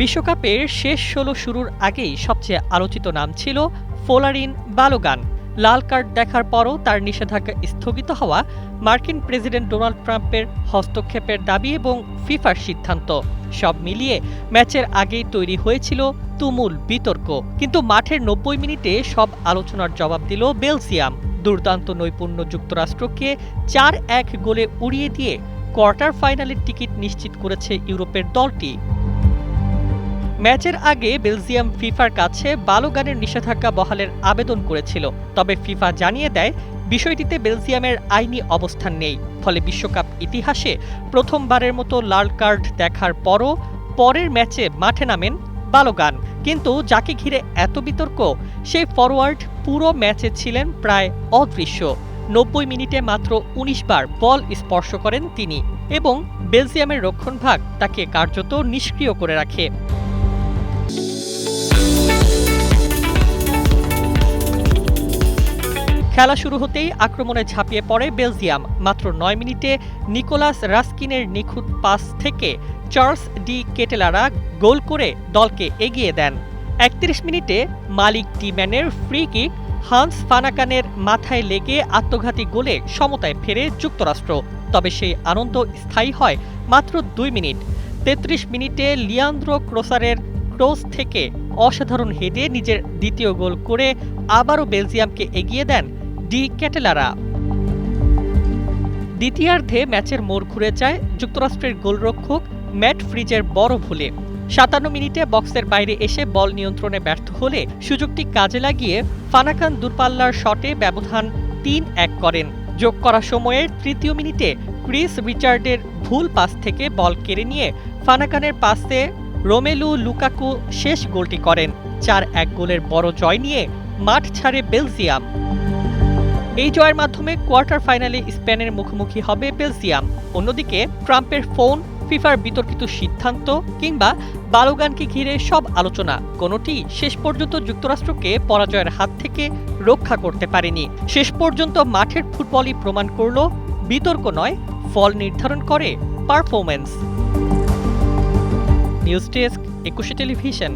বিশ্বকাপের শেষ ১৬ শুরুর আগেই সবচেয়ে আলোচিত নাম ছিল ফোলারিন বালোগান। লাল কার্ড দেখার পরও তার নিষেধাজ্ঞা স্থগিত হওয়া, মার্কিন প্রেসিডেন্ট ডোনাল্ড ট্রাম্পের হস্তক্ষেপের দাবি এবং ফিফার সিদ্ধান্ত সব মিলিয়ে ম্যাচের আগেই তৈরি হয়েছিল তুমুল বিতর্ক। কিন্তু মাঠের ৯০ মিনিটে সব আলোচনার জবাব দিল বেলজিয়াম। দুর্দান্ত নৈপুণ্য যুক্তরাষ্ট্রকে ৪-১ গোলে উড়িয়ে দিয়ে কোয়ার্টার ফাইনালের টিকিট নিশ্চিত করেছে ইউরোপের দলটি। ম্যাচের আগে বেলজিয়াম ফিফার কাছে বালোগানের নিষেধাজ্ঞা বহালের আবেদন করেছিল, তবে ফিফা জানিয়ে দেয় বিষয়টিতে বেলজিয়ামের আইনি অবস্থান নেই। ফলে বিশ্বকাপ ইতিহাসে প্রথমবারের মতো লাল কার্ড দেখার পরও পরের ম্যাচে মাঠে নামেন বালোগান। কিন্তু যাকে ঘিরে এত বিতর্ক, সেই ফরওয়ার্ড পুরো ম্যাচে ছিলেন প্রায় অদৃশ্য। ৯০ মিনিটে মাত্র ১৯ বার বল স্পর্শ করেন তিনি এবং বেলজিয়ামের রক্ষণভাগ তাকে কার্যত নিষ্ক্রিয় করে রাখে। খেলা শুরু হতেই আক্রমণে ঝাঁপিয়ে পড়ে বেলজিয়াম। মাত্র ৯ মিনিটে নিকোলাস রাস্কিনের নিখুঁত পাস থেকে চার্লস ডি কেটেলারা গোল করে দলকে এগিয়ে দেন। ৩১ মিনিটে মালিক টিম্যানের ফ্রি কিক হান্স ফানাকানের মাথায় লেগে আত্মঘাতী গোলে সমতায় ফেরে যুক্তরাষ্ট্র। তবে সেই আনন্দ স্থায়ী হয় মাত্র ২ মিনিট। ৩৩ মিনিটে লিয়ান্দ্রো ক্রোসারের ক্রস থেকে অসাধারণ হেডে নিজের দ্বিতীয় গোল করে আবারও বেলজিয়ামকে এগিয়ে দেন ডি ক্যাটেলারা। দ্বিতীয়ার্ধে ম্যাচের মোড় ঘুরে যায় যুক্তরাষ্ট্রের গোলরক্ষক ম্যাট ফ্রিজের বড় ভুলে। ৫৭ মিনিটে বক্সের বাইরে এসে বল নিয়ন্ত্রণে ব্যর্থ হলে সুযোগটি কাজে লাগিয়ে ফানাকান দূরপাল্লার শটে ব্যবধান ৩-১ করেন। যোগ করা সময়ের তৃতীয় মিনিটে ক্রিস রিচার্ডের ভুল পাস থেকে বল কেড়ে নিয়ে ফানাকানের পাসে রোমেলু লুকাকু শেষ গোলটি করেন। ৪-১ গোলের বড় জয় নিয়ে মাঠ ছাড়ে বেলজিয়াম। এই জয়ের মাধ্যমে কোয়ার্টার ফাইনালে স্পেনের মুখোমুখি হবে বেলজিয়াম। অন্যদিকে ট্রাম্পের ফোন, ফিফার বিতর্কিত সিদ্ধান্ত কিংবা বালোগানকে ঘিরে সব আলোচনা, কোনোটি শেষ পর্যন্ত যুক্তরাষ্ট্রকে পরাজয়ের হাত থেকে রক্ষা করতে পারেনি। শেষ পর্যন্ত মাঠের ফুটবলই প্রমাণ করল বিতর্ক নয়, ফল নির্ধারণ করে পারফরম্যান্স। News desk, ২১ television.